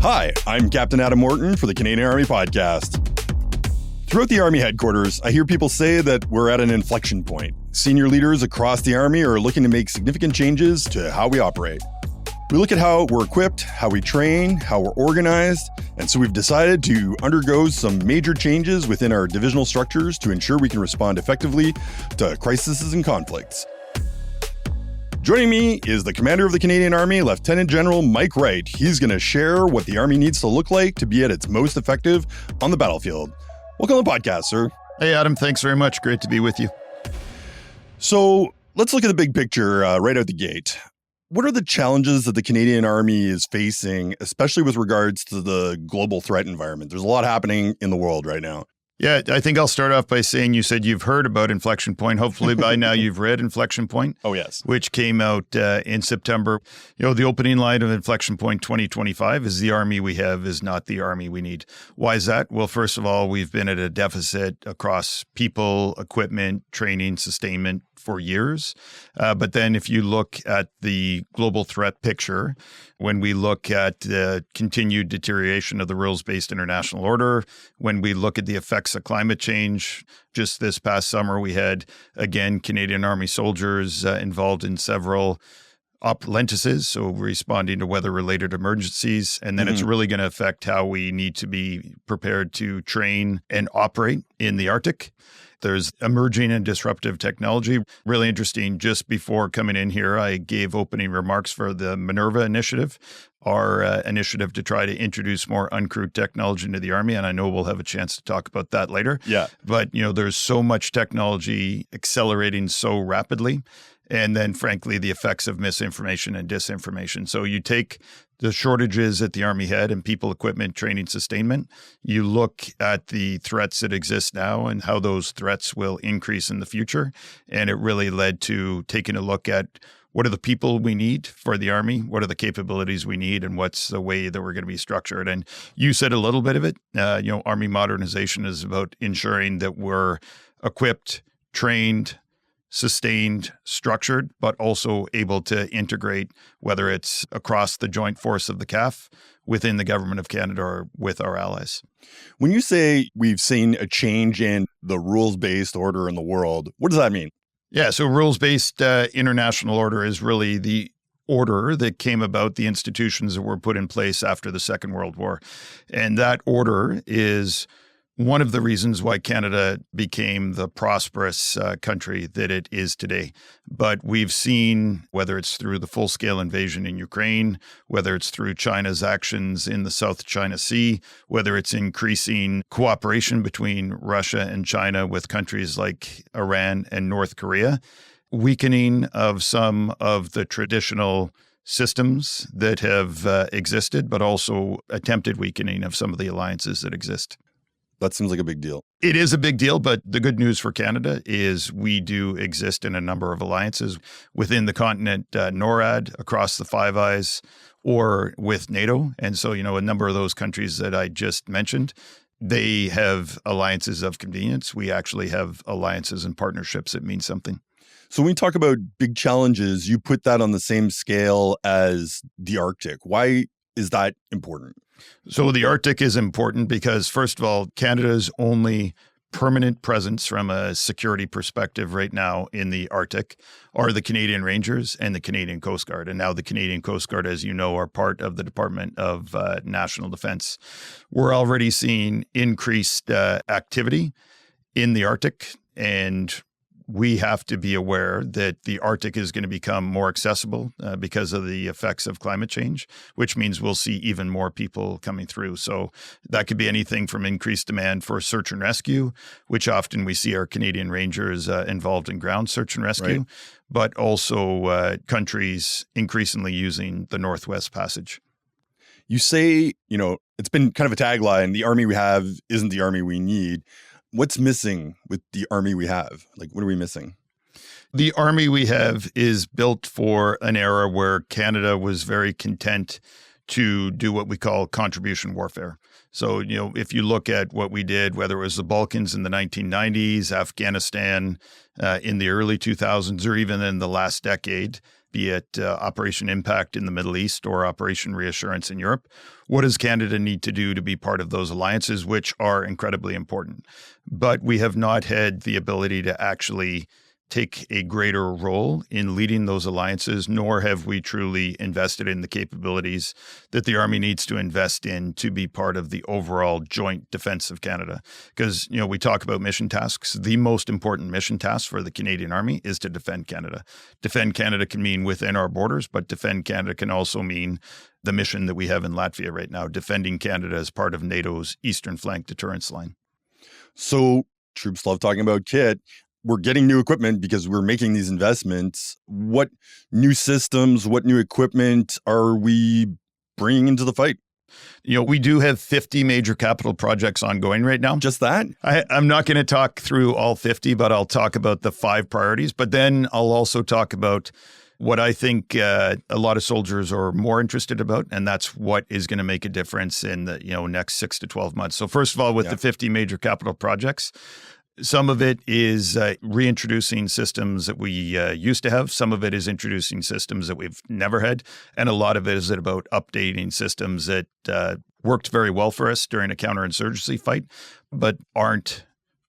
Hi, I'm Captain Adam Orton for the Canadian Army Podcast. Throughout the Army headquarters, I hear people say that we're at an inflection point. Senior leaders across the Army are looking to make significant changes to how we operate. We look at how we're equipped, how we train, how we're organized, and so we've decided to undergo some major changes within our divisional structures to ensure we can respond effectively to crises and conflicts. Joining me is the Commander of the Canadian Army, Lieutenant General Mike Wright. He's going to share what the Army needs to look like to be at its most effective on the battlefield. Welcome to the podcast, sir. Hey, Adam. Thanks very much. Great to be with you. So let's look at the big picture right out the gate. What are the challenges that the Canadian Army is facing, especially with regards to the global threat environment? There's a lot happening in the world right now. Yeah, I think I'll start off by saying you said you've heard about Inflection Point. Hopefully by now you've read Inflection Point. Oh, yes. Which came out in September. You know, the opening line of Inflection Point 2025 is the Army we have is not the Army we need. Why is that? Well, first of all, we've been at a deficit across people, equipment, training, sustainment for years. But then if you look at the global threat picture, when we look at the continued deterioration of the rules-based international order, when we look at the effects of climate change, just this past summer, we had, again, Canadian Army soldiers involved in several lentices, so responding to weather-related emergencies. And then it's really going to affect how we need to be prepared to train and operate in the Arctic. There's emerging and disruptive technology. Really interesting. Just before coming in here, I gave opening remarks for the Minerva Initiative, our initiative to try to introduce more uncrewed technology into the Army. And I know we'll have a chance to talk about that later. Yeah. But, you know, there's so much technology accelerating so rapidly. And then, frankly, the effects of misinformation and disinformation. So you take the shortages at the Army head and people, equipment, training, sustainment. You look at the threats that exist now and how those threats will increase in the future. And it really led to taking a look at what are the people we need for the Army, what are the capabilities we need, and what's the way that we're going to be structured. And you said a little bit of it. Army modernization is about ensuring that we're equipped, trained, sustained, structured, but also able to integrate, whether it's across the joint force of the CAF, within the government of Canada, or with our allies. When you say we've seen a change in the rules-based order in the world, what does that mean? Yeah, so rules-based international order is really the order that came about, the institutions that were put in place after the Second World War. And that order is one of the reasons why Canada became the prosperous country that it is today. But we've seen, whether it's through the full-scale invasion in Ukraine, whether it's through China's actions in the South China Sea, whether it's increasing cooperation between Russia and China with countries like Iran and North Korea, weakening of some of the traditional systems that have existed, but also attempted weakening of some of the alliances that exist. That seems like a big deal. It is a big deal, but the good news for Canada is we do exist in a number of alliances within the continent, NORAD, across the Five Eyes, or with NATO. And so, a number of those countries that I just mentioned, they have alliances of convenience. We actually have alliances and partnerships that mean something. So when we talk about big challenges, you put that on the same scale as the Arctic. Why is that important? So the Arctic is important because, first of all, Canada's only permanent presence from a security perspective right now in the Arctic are the Canadian Rangers and the Canadian Coast Guard. And now the Canadian Coast Guard, as you know, are part of the Department of National Defense. We're already seeing increased activity in the Arctic, and we have to be aware that the Arctic is going to become more accessible because of the effects of climate change, which means we'll see even more people coming through. So that could be anything from increased demand for search and rescue, which often we see our Canadian Rangers involved in ground search and rescue, right, but also countries increasingly using the Northwest Passage. You say, it's been kind of a tagline, the Army we have isn't the Army we need. What's missing with the Army we have? Like, what are we missing? The Army we have is built for an era where Canada was very content to do what we call contribution warfare. So, if you look at what we did, whether it was the Balkans in the 1990s, Afghanistan in the early 2000s, or even in the last decade, be it Operation Impact in the Middle East or Operation Reassurance in Europe, what does Canada need to do to be part of those alliances, which are incredibly important? But we have not had the ability to actually take a greater role in leading those alliances, nor have we truly invested in the capabilities that the Army needs to invest in to be part of the overall joint defense of Canada. Because, we talk about mission tasks. The most important mission task for the Canadian Army is to defend Canada. Defend Canada can mean within our borders, but defend Canada can also mean the mission that we have in Latvia right now, defending Canada as part of NATO's eastern flank deterrence line. So troops love talking about kit. We're getting new equipment because we're making these investments. What new systems, what new equipment are we bringing into the fight? We do have 50 major capital projects ongoing right now. Just that? I'm not going to talk through all 50, but I'll talk about the 5 priorities. But then I'll also talk about what I think a lot of soldiers are more interested about, and that's what is going to make a difference in the next 6 to 12 months. So first of all, with the 50 major capital projects, some of it is reintroducing systems that we used to have. Some of it is introducing systems that we've never had. And a lot of it is about updating systems that worked very well for us during a counterinsurgency fight, but aren't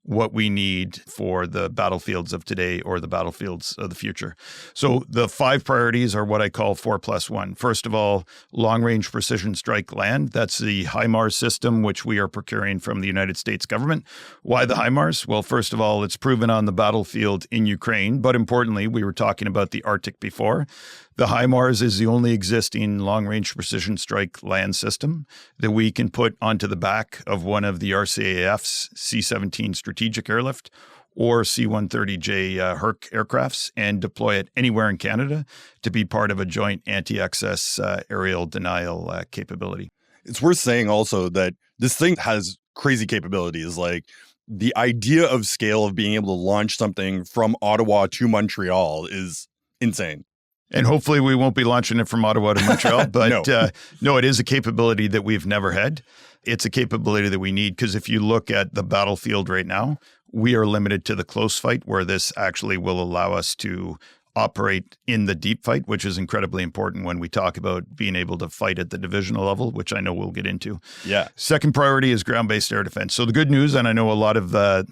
what we need for the battlefields of today or the battlefields of the future. So the 5 priorities are what I call 4+1. First of all, long-range precision strike land. That's the HIMARS system, which we are procuring from the United States government. Why the HIMARS? Well, first of all, it's proven on the battlefield in Ukraine. But importantly, we were talking about the Arctic before. The HIMARS is the only existing long-range precision strike land system that we can put onto the back of one of the RCAF's C-17 strategic airlift or C-130J Herc aircrafts and deploy it anywhere in Canada to be part of a joint anti-excess aerial denial capability. It's worth saying also that this thing has crazy capabilities. Like the idea of scale of being able to launch something from Ottawa to Montreal is insane. And hopefully we won't be launching it from Ottawa to Montreal. But no, it is a capability that we've never had. It's a capability that we need because if you look at the battlefield right now, we are limited to the close fight where this actually will allow us to operate in the deep fight, which is incredibly important when we talk about being able to fight at the divisional level, which I know we'll get into. Yeah. Second priority is ground-based air defense. So the good news, and I know a lot of the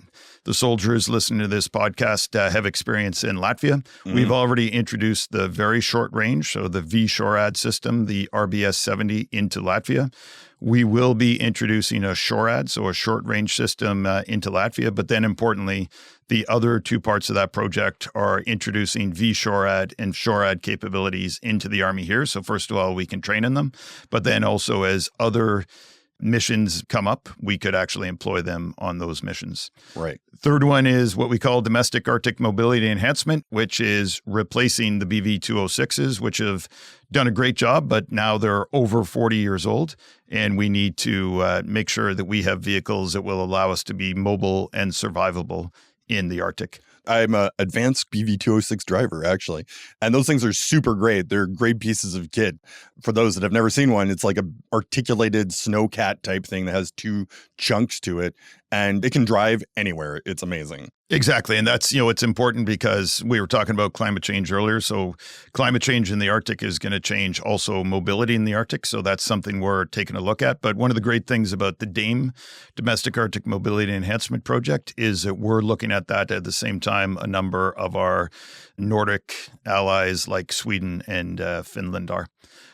soldiers listening to this podcast have experience in Latvia. Mm-hmm. We've already introduced the very short range, so the V-SHORAD system, the RBS-70 into Latvia. We will be introducing a SHORAD, so a short-range system into Latvia. But then importantly, the other 2 parts of that project are introducing V-SHORAD and SHORAD capabilities into the Army here. So first of all, we can train in them. But then also as other missions come up, we could actually employ them on those missions. Right. Third one is what we call domestic Arctic mobility enhancement, which is replacing the BV-206s, which have done a great job, but now they're over 40 years old. And we need to make sure that we have vehicles that will allow us to be mobile and survivable in the Arctic. I'm an advanced BV-206 driver, actually. And those things are super great. They're great pieces of kit. For those that have never seen one, it's like a articulated snowcat type thing that has 2 chunks to it. And it can drive anywhere. It's amazing. Exactly. And that's, it's important because we were talking about climate change earlier. So climate change in the Arctic is going to change also mobility in the Arctic. So that's something we're taking a look at. But one of the great things about the DAME, Domestic Arctic Mobility Enhancement Project, is that we're looking at that at the same time a number of our Nordic allies like Sweden and Finland are.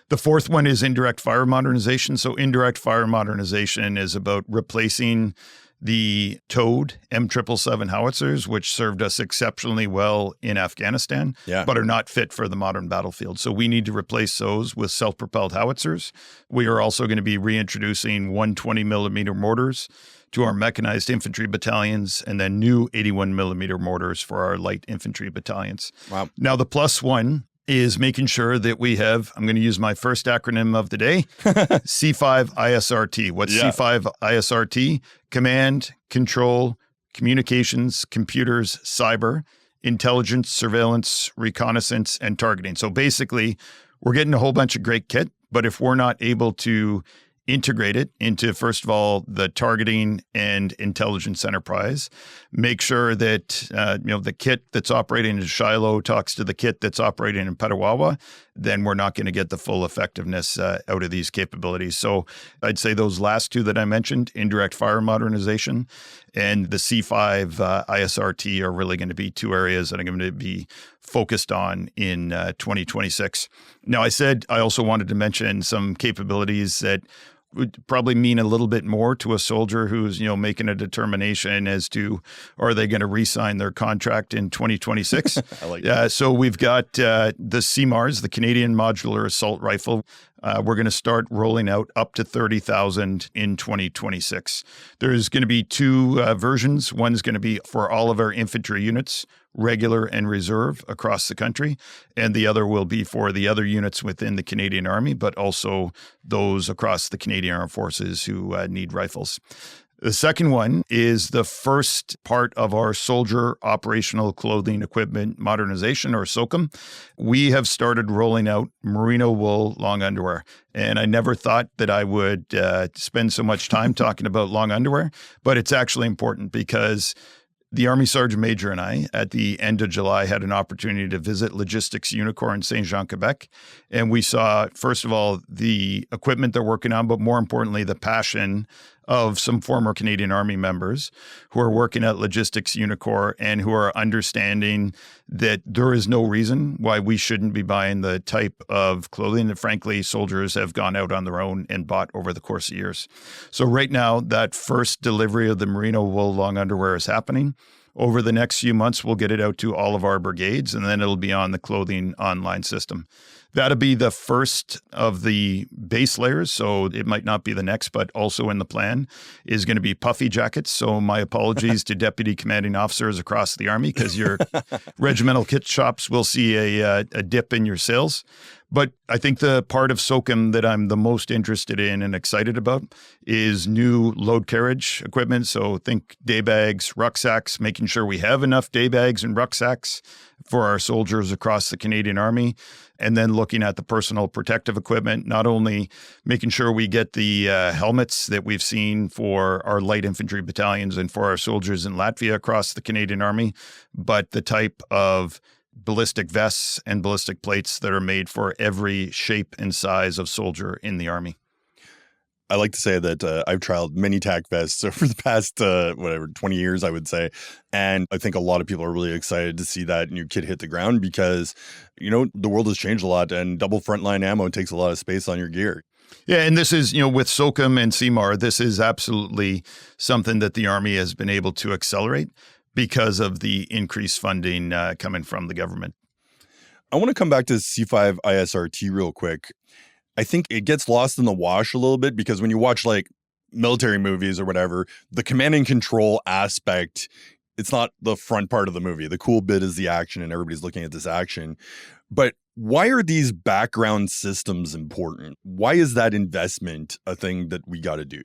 The fourth one is indirect fire modernization. So indirect fire modernization is about replacing the towed M777 howitzers, which served us exceptionally well in Afghanistan, but are not fit for the modern battlefield. So we need to replace those with self-propelled howitzers. We are also going to be reintroducing 120 millimeter mortars to our mechanized infantry battalions and then new 81 millimeter mortars for our light infantry battalions. Wow. Now, the plus one is making sure that we have, I'm going to use my first acronym of the day, C5ISRT. What's C5ISRT? Command, control, communications, computers, cyber, intelligence, surveillance, reconnaissance, and targeting. So basically, we're getting a whole bunch of great kit, but if we're not able to integrate it into, first of all, the targeting and intelligence enterprise. Make sure that the kit that's operating in Shiloh talks to the kit that's operating in Petawawa. Then we're not going to get the full effectiveness out of these capabilities. So I'd say those last two that I mentioned, indirect fire modernization and the C5 ISRT, are really going to be two areas that I'm going to be focused on in 2026. Now, I said I also wanted to mention some capabilities that would probably mean a little bit more to a soldier who's, making a determination as to, are they going to re-sign their contract in 2026? I like that. So we've got the CMARS, the Canadian Modular Assault Rifle. We're going to start rolling out up to 30,000 in 2026. There's going to be two versions. One's going to be for all of our infantry units, regular and reserve across the country. And the other will be for the other units within the Canadian Army, but also those across the Canadian Armed Forces who need rifles. The second one is the first part of our Soldier Operational Clothing Equipment Modernization, or SOCOM. We have started rolling out merino wool long underwear. And I never thought that I would spend so much time talking about long underwear, but it's actually important because the Army Sergeant Major and I, at the end of July, had an opportunity to visit Logistics Unicor in Saint Jean, Quebec. And we saw, first of all, the equipment they're working on, but more importantly, the passion of some former Canadian Army members who are working at Logistics Unicor and who are understanding that there is no reason why we shouldn't be buying the type of clothing that, frankly, soldiers have gone out on their own and bought over the course of years. So right now, that first delivery of the merino wool long underwear is happening. Over the next few months, we'll get it out to all of our brigades, and then it'll be on the clothing online system. That'll be the first of the base layers, so it might not be the next, but also in the plan is going to be puffy jackets. So my apologies to deputy commanding officers across the Army, because your regimental kit shops will see a dip in your sales. But I think the part of SOCOM that I'm the most interested in and excited about is new load carriage equipment. So think day bags, rucksacks, making sure we have enough day bags and rucksacks for our soldiers across the Canadian Army. And then looking at the personal protective equipment, not only making sure we get the helmets that we've seen for our light infantry battalions and for our soldiers in Latvia across the Canadian Army, but the type of ballistic vests and ballistic plates that are made for every shape and size of soldier in the Army. I like to say that I've trialed many TAC vests over the past, 20 years, I would say. And I think a lot of people are really excited to see that new kit hit the ground because, the world has changed a lot and double frontline ammo takes a lot of space on your gear. Yeah, and this is, with SOCOM and CMAR, this is absolutely something that the Army has been able to accelerate because of the increased funding coming from the government. I want to come back to C5 ISRT real quick. I think it gets lost in the wash a little bit because when you watch like military movies or whatever, the command and control aspect, it's not the front part of the movie. The cool bit is the action and everybody's looking at this action. But why are these background systems important? Why is that investment a thing that we got to do?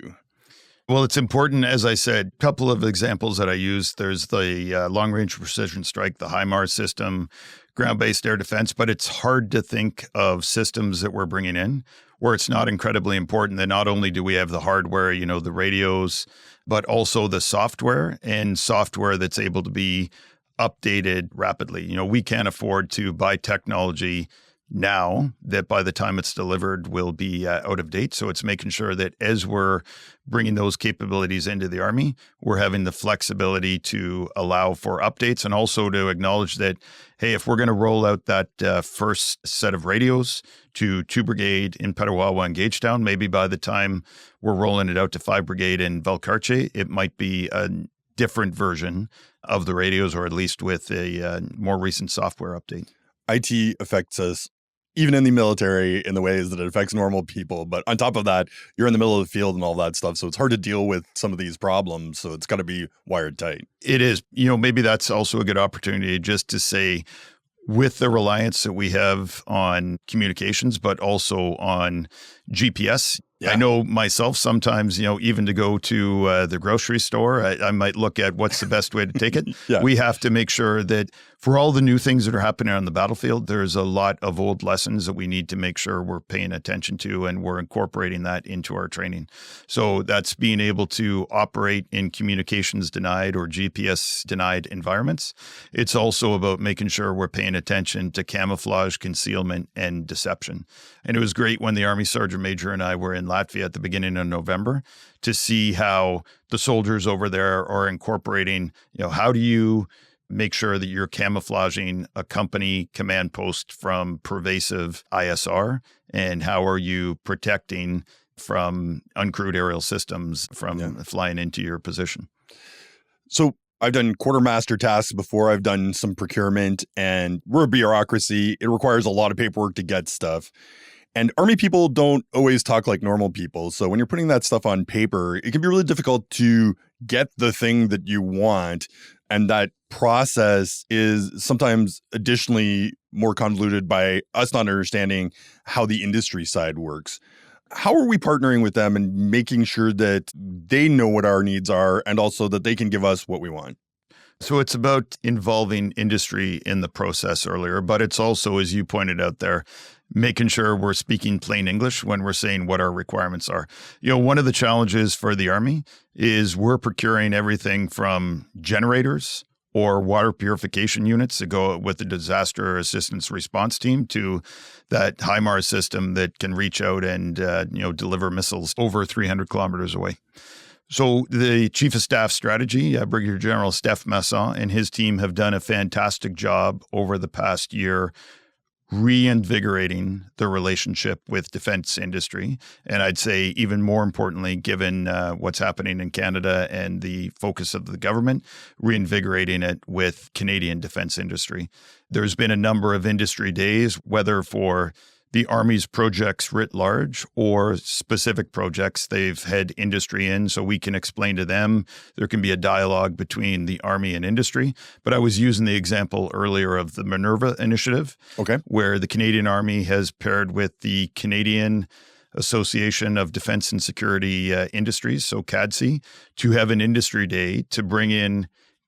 Well, it's important, as I said, a couple of examples that I use. There's the long-range precision strike, the HIMARS system, ground-based air defense, but it's hard to think of systems that we're bringing in where it's not incredibly important that not only do we have the hardware, the radios, but also the software and software that's able to be updated rapidly. We can't afford to buy technology now that by the time it's delivered will be out of date. So it's making sure that as we're bringing those capabilities into the Army, we're having the flexibility to allow for updates and also to acknowledge that, hey, if we're going to roll out that first set of radios to 2 Brigade in Petawawa and Gagetown, maybe by the time we're rolling it out to 5 Brigade in Valcartier, it might be a different version of the radios, or at least with a more recent software update. IT affects us even in the military in the ways that it affects normal people. But on top of that, you're in the middle of the field and all that stuff. So it's hard to deal with some of these problems. So it's got to be wired tight. It is. Maybe that's also a good opportunity just to say, with the reliance that we have on communications, but also on GPS. Yeah. I know myself sometimes, even to go to the grocery store, I might look at what's the best way to take it. Yeah. We have to make sure that For all the new things that are happening on the battlefield, there's a lot of old lessons that we need to make sure we're paying attention to, and we're incorporating that into our training. So that's being able to operate in communications denied or GPS denied environments. It's also about making sure we're paying attention to camouflage, concealment, and deception. And it was great when the Army Sergeant Major and I were in Latvia at the beginning of November to see how the soldiers over there are incorporating, how do you make sure that you're camouflaging a company command post from pervasive ISR, and how are you protecting from uncrewed aerial systems from flying into your position. So I've done quartermaster tasks before. I've done some procurement, and we're a bureaucracy. It requires a lot of paperwork to get stuff. And Army people don't always talk like normal people. So when you're putting that stuff on paper, it can be really difficult to get the thing that you want. And that process is sometimes additionally more convoluted by us not understanding how the industry side works. How are we partnering with them and making sure that they know what our needs are and also that they can give us what we want? So it's about involving industry in the process earlier, but it's also, as you pointed out there, making sure we're speaking plain English when we're saying what our requirements are. One of the challenges for the Army is we're procuring everything from generators or water purification units to go with the disaster assistance response team to that HIMARS system that can reach out and deliver missiles over 300 kilometers away. So the Chief of Staff Strategy, Brigadier General Steph Masson, and his team have done a fantastic job over the past year reinvigorating the relationship with defense industry. And I'd say even more importantly, given what's happening in Canada and the focus of the government, reinvigorating it with Canadian defense industry. There's been a number of industry days, whether for the Army's projects writ large or specific projects they've had industry in, so we can explain to them. There can be a dialogue between the Army and industry. But I was using the example earlier of the Minerva initiative, where the Canadian Army has paired with the Canadian Association of Defense and Security Industries, so CADSI, to have an industry day to bring in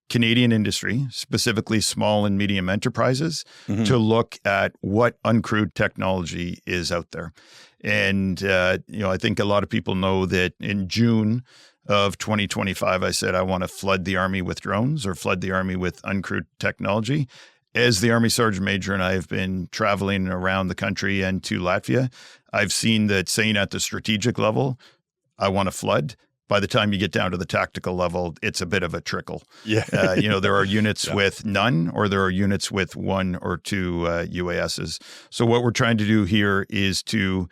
Canadian industry, specifically small and medium enterprises, to look at what uncrewed technology is out there. And, I think a lot of people know that in June of 2025, I said I want to flood the Army with drones or flood the Army with uncrewed technology. As the Army Sergeant Major and I have been traveling around the country and to Latvia, I've seen that saying at the strategic level, I want to flood, by the time you get down to the tactical level, it's a bit of a trickle. There are units with none, or there are units with one or two UASs. So what we're trying to do here is to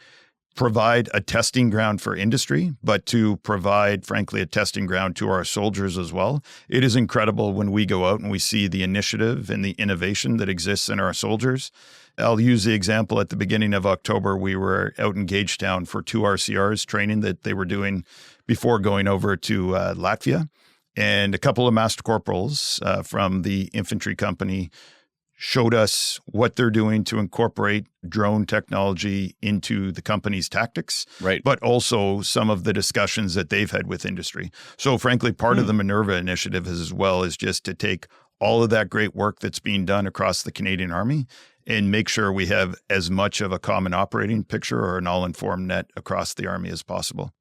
provide a testing ground for industry, but to provide, frankly, a testing ground to our soldiers as well. It is incredible when we go out and we see the initiative and the innovation that exists in our soldiers. I'll use the example at the beginning of October, we were out in Gagetown for 2 RCRs training that they were doing before going over to Latvia. And a couple of master corporals from the infantry company showed us what they're doing to incorporate drone technology into the company's tactics, but also some of the discussions that they've had with industry. So frankly, part of the Minerva initiative as well is just to take all of that great work that's being done across the Canadian Army and make sure we have as much of a common operating picture or an all-informed net across the Army as possible.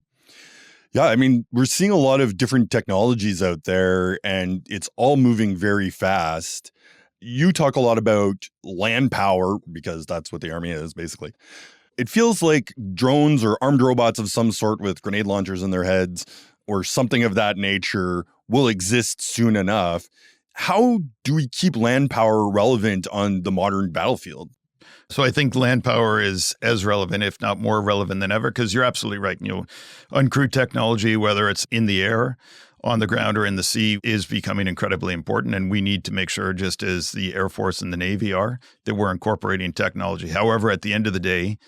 Yeah, I mean, we're seeing a lot of different technologies out there, and it's all moving very fast. You talk a lot about land power, because that's what the Army is, basically. It feels like drones or armed robots of some sort with grenade launchers in their heads or something of that nature will exist soon enough. How do we keep land power relevant on the modern battlefield? So I think land power is as relevant, if not more relevant than ever, because you're absolutely right. Uncrewed technology, whether it's in the air, on the ground, or in the sea, is becoming incredibly important. And we need to make sure, just as the Air Force and the Navy are, that we're incorporating technology. However, at the end of the day,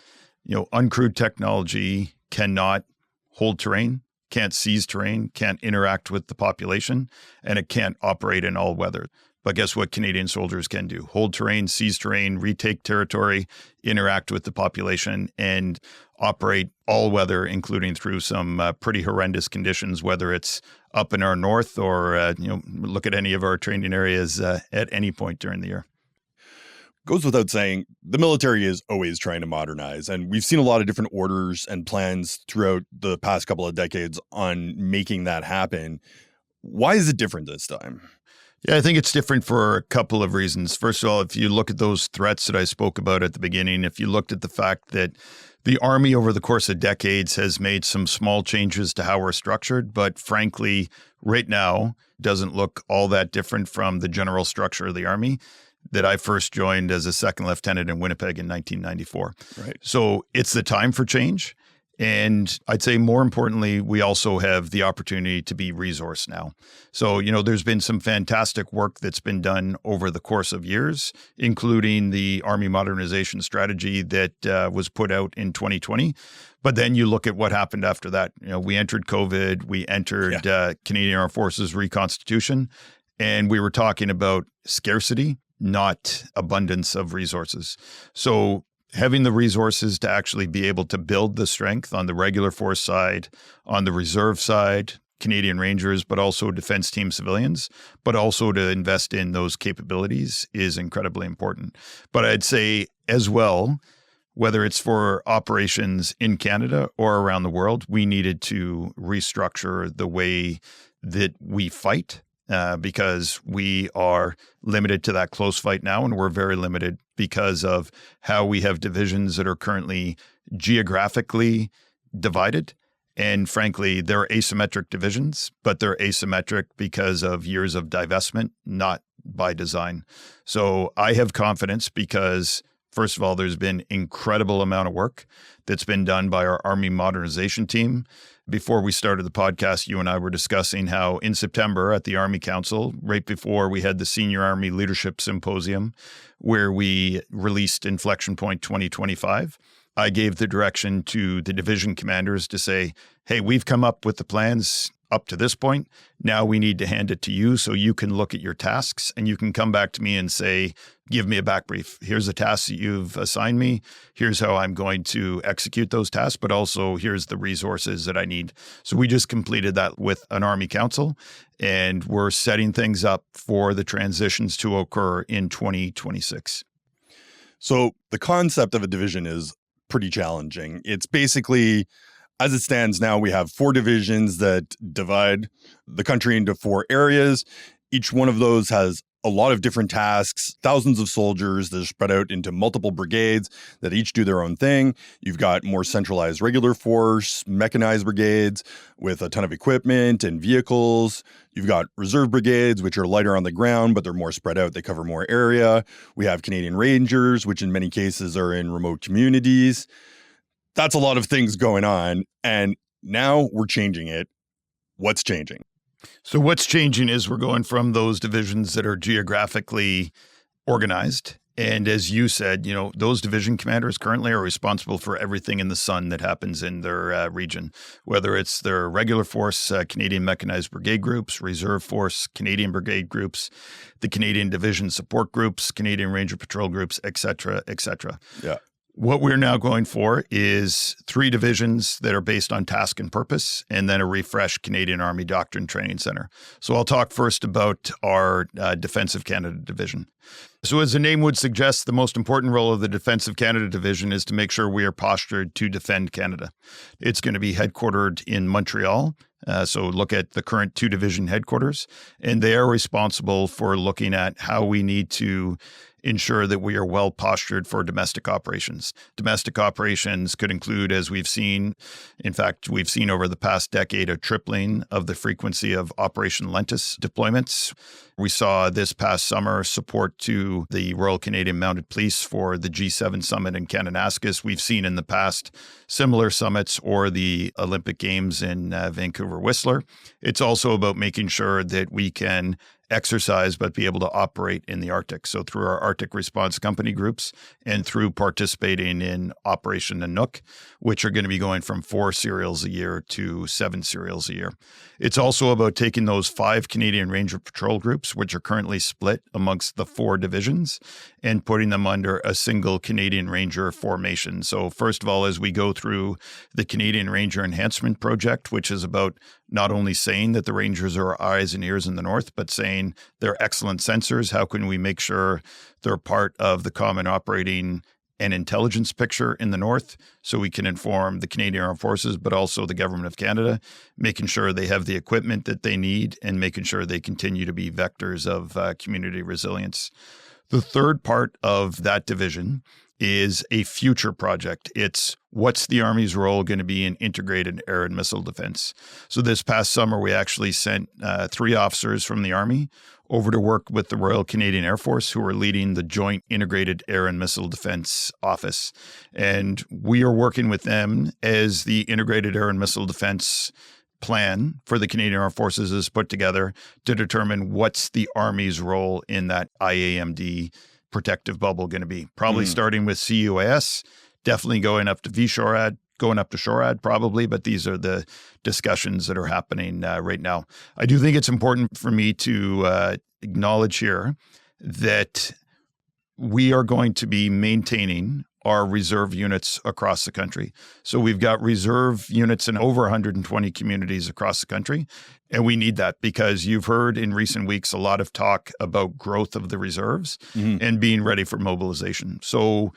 uncrewed technology cannot hold terrain, can't seize terrain, can't interact with the population, and it can't operate in all weather. But guess what Canadian soldiers can do? Hold terrain, seize terrain, retake territory, interact with the population, and operate all weather, including through some pretty horrendous conditions, whether it's up in our north or, look at any of our training areas at any point during the year. Goes without saying, the military is always trying to modernize. And we've seen a lot of different orders and plans throughout the past couple of decades on making that happen. Why is it different this time? Yeah, I think it's different for a couple of reasons. First of all, if you look at those threats that I spoke about at the beginning, if you looked at the fact that the Army over the course of decades has made some small changes to how we're structured, but frankly, right now doesn't look all that different from the general structure of the Army that I first joined as a second lieutenant in Winnipeg in 1994. Right. So it's the time for change. And I'd say more importantly, we also have the opportunity to be resourced now. So, there's been some fantastic work that's been done over the course of years, including the Army modernization strategy that was put out in 2020. But then you look at what happened after that. We entered COVID, we entered Canadian Armed Forces reconstitution, and we were talking about scarcity, not abundance of resources. So having the resources to actually be able to build the strength on the regular force side, on the reserve side, Canadian Rangers, but also defense team civilians, but also to invest in those capabilities is incredibly important. But I'd say as well, whether it's for operations in Canada or around the world, we needed to restructure the way that we fight. Because we are limited to that close fight now, and we're very limited because of how we have divisions that are currently geographically divided. And frankly, they're asymmetric divisions, but they're asymmetric because of years of divestment, not by design. So I have confidence because, first of all, there's been incredible amount of work that's been done by our Army modernization team. Before we started the podcast, you and I were discussing how in September at the Army Council, right before we had the Senior Army Leadership Symposium, where we released Inflection Point 2025, I gave the direction to the division commanders to say, hey, we've come up with the plans up to this point. Now we need to hand it to you so you can look at your tasks and you can come back to me and say, give me a back brief. Here's the tasks that you've assigned me. Here's how I'm going to execute those tasks, but also here's the resources that I need. So we just completed that with an Army Council, and we're setting things up for the transitions to occur in 2026. So the concept of a division is pretty challenging. It's basically, as it stands now, we have 4 divisions that divide the country into 4 areas. Each one of those has a lot of different tasks, thousands of soldiers that are spread out into multiple brigades that each do their own thing. You've got more centralized regular force, mechanized brigades with a ton of equipment and vehicles. You've got reserve brigades, which are lighter on the ground, but they're more spread out. They cover more area. We have Canadian Rangers, which in many cases are in remote communities. That's a lot of things going on. And now we're changing it. What's changing? So what's changing is we're going from those divisions that are geographically organized. And as you said, those division commanders currently are responsible for everything in the sun that happens in their region, whether it's their regular force, Canadian Mechanized Brigade groups, reserve force, Canadian Brigade groups, the Canadian Division support groups, Canadian Ranger Patrol groups, et cetera, et cetera. Yeah. What we're now going for is 3 divisions that are based on task and purpose, and then a refreshed Canadian Army Doctrine Training Center. So I'll talk first about our Defensive Canada Division. So as the name would suggest, the most important role of the Defensive Canada Division is to make sure we are postured to defend Canada. It's going to be headquartered in Montreal. So look at the current 2 division headquarters, and they are responsible for looking at how we need to ensure that we are well postured for domestic operations. Domestic operations could include, as we've seen, in fact, we've seen over the past decade a tripling of the frequency of Operation Lentis deployments. We saw this past summer support to the Royal Canadian Mounted Police for the G7 summit in Kananaskis. We've seen in the past similar summits or the Olympic Games in Vancouver Whistler. It's also about making sure that we can exercise, but be able to operate in the Arctic. So through our Arctic Response Company groups and through participating in Operation Nanook, which are going to be going from 4 serials a year to 7 serials a year. It's also about taking those 5 Canadian Ranger Patrol groups, which are currently split amongst the 4 divisions, and putting them under a single Canadian Ranger formation. So first of all, as we go through the Canadian Ranger Enhancement Project, which is about not only saying that the Rangers are our eyes and ears in the North, but saying they're excellent sensors. How can we make sure they're part of the common operating and intelligence picture in the North so we can inform the Canadian Armed Forces, but also the Government of Canada, making sure they have the equipment that they need and making sure they continue to be vectors of community resilience. The third part of that division is a future project. It's what's the Army's role going to be in integrated air and missile defense. So this past summer, we actually sent 3 officers from the Army over to work with the Royal Canadian Air Force, who are leading the Joint Integrated Air and Missile Defense Office. And we are working with them as the Integrated Air and Missile Defense plan for the Canadian Armed Forces is put together to determine what's the Army's role in that IAMD protective bubble going to be. Probably starting with CUAS, definitely going up to VSHORAD, going up to SHORAD probably, but these are the discussions that are happening right now. I do think it's important for me to acknowledge here that we are going to be maintaining our reserve units across the country. So we've got reserve units in over 120 communities across the country. And we need that because you've heard in recent weeks a lot of talk about growth of the reserves and being ready for mobilization. So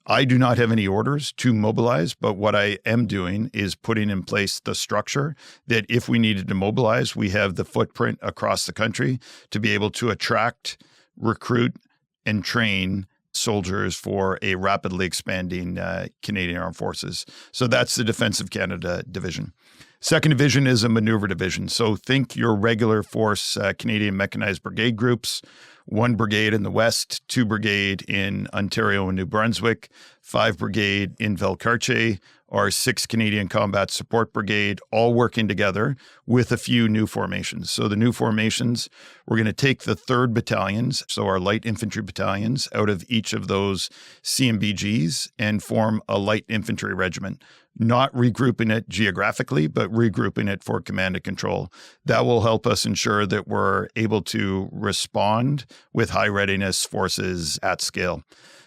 I do not have any orders to mobilize, but what I am doing is putting in place the structure that if we needed to mobilize, we have the footprint across the country to be able to attract, recruit, and train soldiers for a rapidly expanding Canadian Armed Forces. So that's the Defense of Canada division. Second division is a maneuver division. So think your regular force Canadian Mechanized Brigade groups, 1 brigade in the West, 2 brigade in Ontario and New Brunswick, 5 brigade in Valcartier, our 6 Canadian Combat Support Brigade, all working together with a few new formations. So the new formations, we're going to take the 3rd battalions, so our light infantry battalions, out of each of those CMBGs and form a light infantry regiment. Not regrouping it geographically, but regrouping it for command and control. That will help us ensure that we're able to respond with high readiness forces at scale.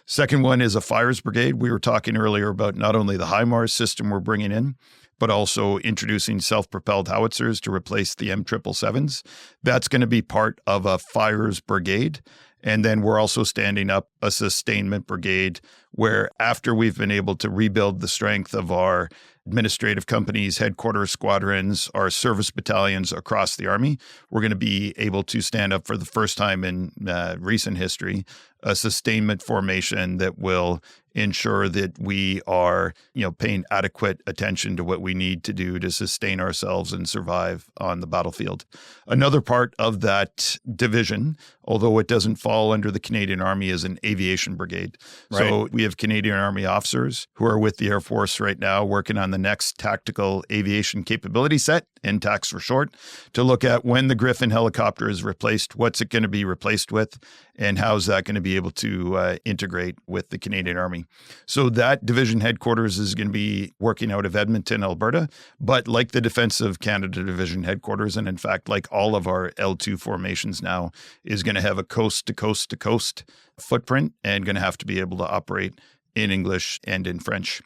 Second one is a fires brigade. We were talking earlier about not only the HIMARS system we're bringing in, but also introducing self-propelled howitzers to replace the M777s. That's going to be part of a fires brigade. And then we're also standing up a sustainment brigade where after we've been able to rebuild the strength of our administrative companies, headquarters squadrons, our service battalions across the Army, we're going to be able to stand up for the first time in recent history, a sustainment formation that will ensure that we are, paying adequate attention to what we need to do to sustain ourselves and survive on the battlefield. Another part of that division, although it doesn't fall under the Canadian Army, is an aviation brigade. Right. So we have Canadian Army officers who are with the Air Force right now working on the next tactical aviation capability set, NTACS for short, to look at when the Griffin helicopter is replaced, what's it going to be replaced with, and how is that going to be able to integrate with the Canadian Army. So that division headquarters is going to be working out of Edmonton, Alberta, but like the Defense of Canada division headquarters, and in fact, like all of our L2 formations now, is going to have a coast-to-coast-to-coast footprint and going to have to be able to operate in English and in French.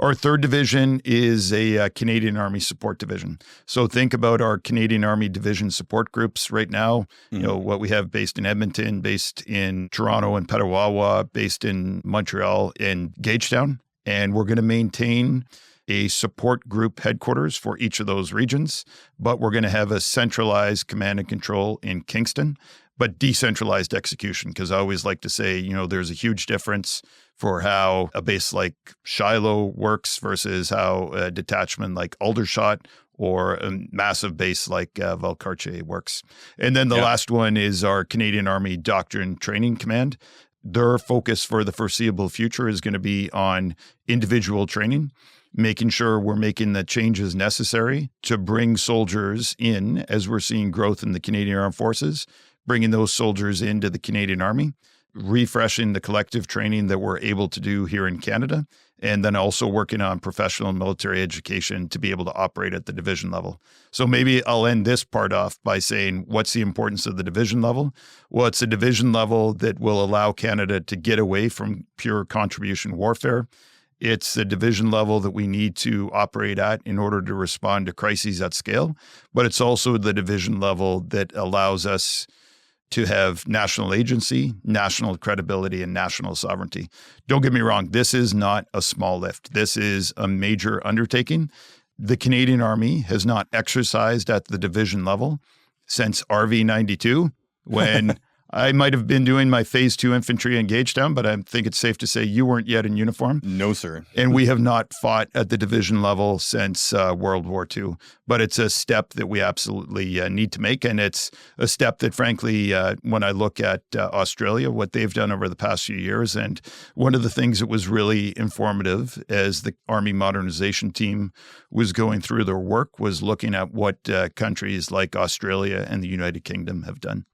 Our third division is a Canadian Army support division. So think about our Canadian Army division support groups right now, what we have based in Edmonton, based in Toronto and Petawawa, based in Montreal and Gagetown. And we're going to maintain a support group headquarters for each of those regions, but we're going to have a centralized command and control in Kingston, but decentralized execution, because I always like to say, there's a huge difference for how a base like Shiloh works versus how a detachment like Aldershot or a massive base like Valcartier works. And then the last one is our Canadian Army Doctrine Training Command. their focus for the foreseeable future is going to be on individual training, making sure we're making the changes necessary to bring soldiers in as we're seeing growth in the Canadian Armed Forces, bringing those soldiers into the Canadian Army, refreshing the collective training that we're able to do here in Canada, and then also working on professional military education to be able to operate at the division level. So maybe I'll end this part off by saying, what's the importance of the division level? Well, it's a division level that will allow Canada to get away from pure contribution warfare. It's the division level that we need to operate at in order to respond to crises at scale, but it's also the division level that allows us to have national agency, national credibility, and national sovereignty. Don't get me wrong, this is not a small lift. This is a major undertaking. The Canadian Army has not exercised at the division level since RV 92, when I might have been doing my Phase 2 infantry in Gagetown, but I think it's safe to say you weren't yet in uniform. No, sir. And we have not fought at the division level since World War II. But it's a step that we absolutely need to make. And it's a step that, frankly, when I look at Australia, what they've done over the past few years, and one of the things that was really informative as the Army modernization team was going through their work was looking at what countries like Australia and the United Kingdom have done.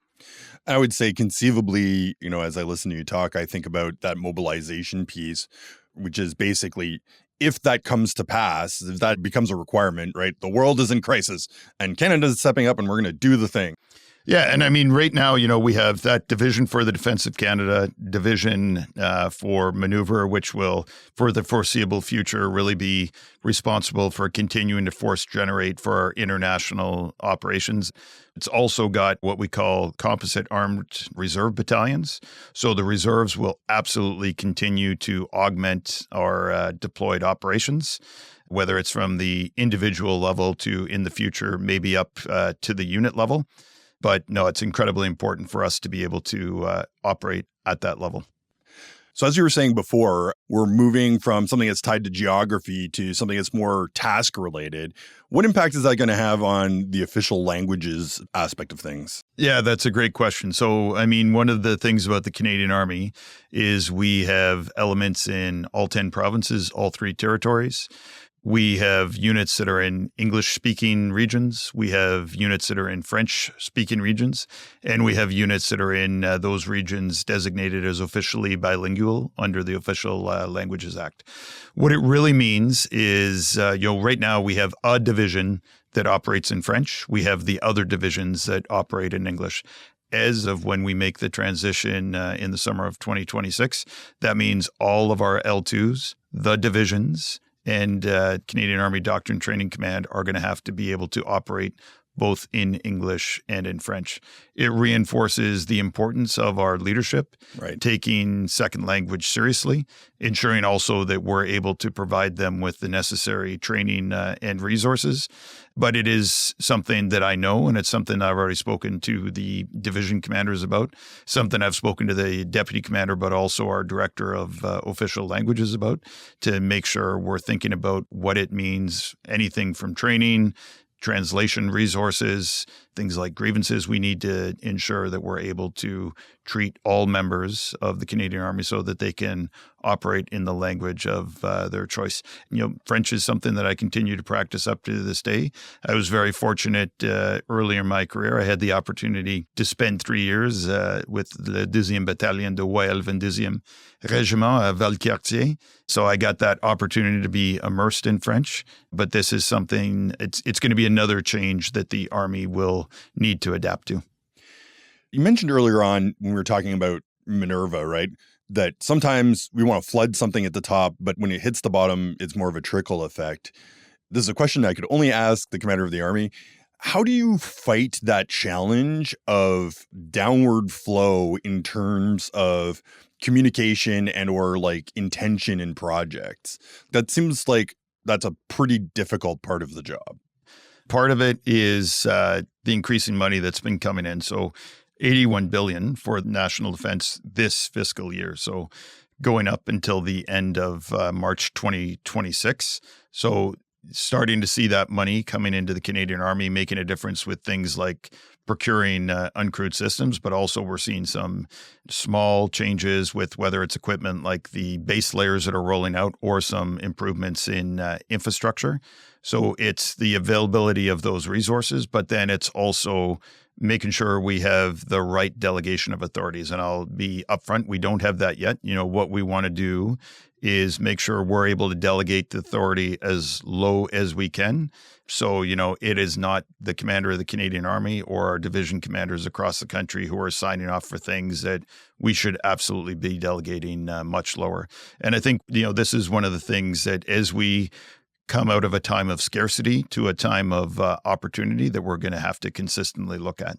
I would say conceivably, as I listen to you talk, I think about that mobilization piece, which is basically, if that comes to pass, if that becomes a requirement, right? The world is in crisis and Canada's stepping up and we're going to do the thing. Yeah. And I mean, right now, we have that division for the Defense of Canada, division for maneuver, which will, for the foreseeable future, really be responsible for continuing to force generate for our international operations. It's also got what we call composite armed reserve battalions. So the reserves will absolutely continue to augment our deployed operations, whether it's from the individual level to, in the future, maybe up to the unit level. But no, it's incredibly important for us to be able to operate at that level. So as you were saying before, we're moving from something that's tied to geography to something that's more task related. What impact is that going to have on the official languages aspect of things? Yeah, that's a great question. So, I mean, one of the things about the Canadian Army is we have elements in all 10 provinces, all 3 territories. We have units that are in English-speaking regions. We have units that are in French-speaking regions. And we have units that are in those regions designated as officially bilingual under the Official Languages Act. What it really means is, right now we have a division that operates in French. We have the other divisions that operate in English. As of when we make the transition in the summer of 2026, that means all of our L2s, the divisions, and Canadian Army Doctrine Training Command are going to have to be able to operate both in English and in French. It reinforces the importance of our leadership, right, taking second language seriously, ensuring also that we're able to provide them with the necessary training and resources. But it is something that I know, and it's something I've already spoken to the division commanders about, something I've spoken to the deputy commander, but also our director of official languages about, to make sure we're thinking about what it means, anything from training, translation resources, things like grievances. We need to ensure that we're able to treat all members of the Canadian Army so that they can operate in the language of their choice. French is something that I continue to practice up to this day. I was very fortunate early in my career. I had the opportunity to spend 3 years with the 10e Bataillon de Royal 22e Régiment at Valcartier. So I got that opportunity to be immersed in French. But this is something, it's going to be another change that the Army will need to adapt to. You mentioned earlier on when we were talking about Minerva, right, that sometimes we want to flood something at the top, but when it hits the bottom, it's more of a trickle effect. This is a question I could only ask the commander of the Army. How do you fight that challenge of downward flow in terms of communication and or like intention in projects? That seems like that's a pretty difficult part of the job. Part of it is the increasing money that's been coming in. So $81 billion for national defense this fiscal year. So going up until the end of March 2026. So starting to see that money coming into the Canadian Army, making a difference with things like procuring uncrewed systems, but also we're seeing some small changes with whether it's equipment like the base layers that are rolling out or some improvements in infrastructure. So it's the availability of those resources, but then it's also making sure we have the right delegation of authorities. And I'll be upfront, we don't have that yet. What we want to do is make sure we're able to delegate the authority as low as we can. So, it is not the commander of the Canadian Army or our division commanders across the country who are signing off for things that we should absolutely be delegating much lower. And I think, this is one of the things that as we come out of a time of scarcity to a time of opportunity that we're going to have to consistently look at.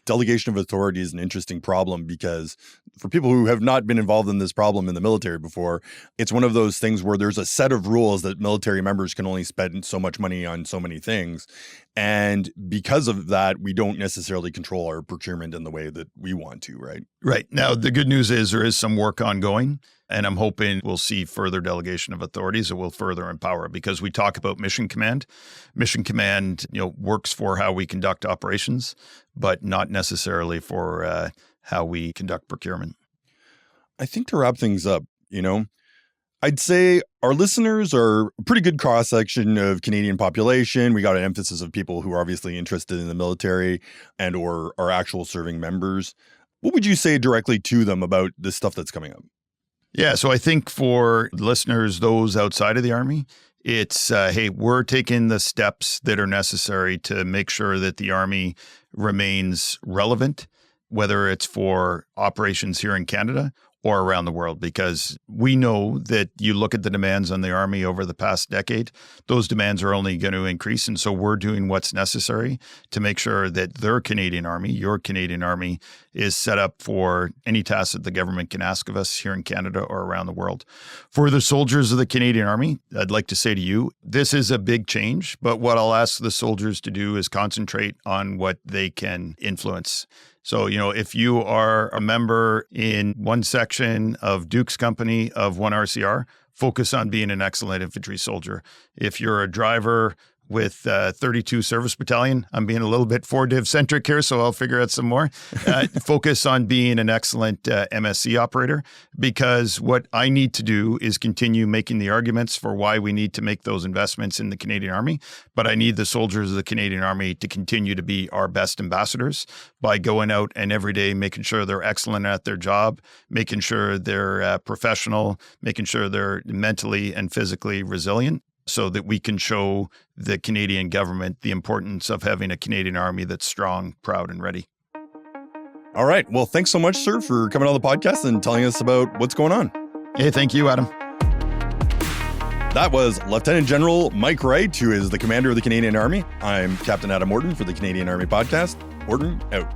Delegation of authority is an interesting problem because for people who have not been involved in this problem in the military before, it's one of those things where there's a set of rules that military members can only spend so much money on so many things. And because of that, we don't necessarily control our procurement in the way that we want to, right? Right. Now, the good news is there is some work ongoing. And I'm hoping we'll see further delegation of authorities that will further empower, because we talk about mission command. Mission command, works for how we conduct operations, but not necessarily for how we conduct procurement. I think to wrap things up, I'd say our listeners are a pretty good cross-section of Canadian population. We got an emphasis of people who are obviously interested in the military and or are actual serving members. What would you say directly to them about this stuff that's coming up? Yeah, so I think for listeners, those outside of the Army, it's, hey, we're taking the steps that are necessary to make sure that the Army remains relevant, whether it's for operations here in Canada or around the world, because we know that you look at the demands on the Army over the past decade, those demands are only going to increase. And so we're doing what's necessary to make sure that their Canadian Army, your Canadian Army, is set up for any tasks that the government can ask of us here in Canada or around the world. For the soldiers of the Canadian Army, I'd like to say to you, this is a big change, but what I'll ask the soldiers to do is concentrate on what they can influence. So, if you are a member in one section of Duke's company of 1 RCR, focus on being an excellent infantry soldier. If you're a driver with 32 Service Battalion, I'm being a little bit 4-div-centric here, so I'll figure out some more. Focus on being an excellent MSC operator, because what I need to do is continue making the arguments for why we need to make those investments in the Canadian Army. But I need the soldiers of the Canadian Army to continue to be our best ambassadors by going out and every day making sure they're excellent at their job, making sure they're professional, making sure they're mentally and physically resilient, so that we can show the Canadian government the importance of having a Canadian Army that's strong, proud, and ready. All right. Well, thanks so much, sir, for coming on the podcast and telling us about what's going on. Hey, thank you, Adam. That was Lieutenant General Mike Wright, who is the commander of the Canadian Army. I'm Captain Adam Orton for the Canadian Army Podcast. Orton, out.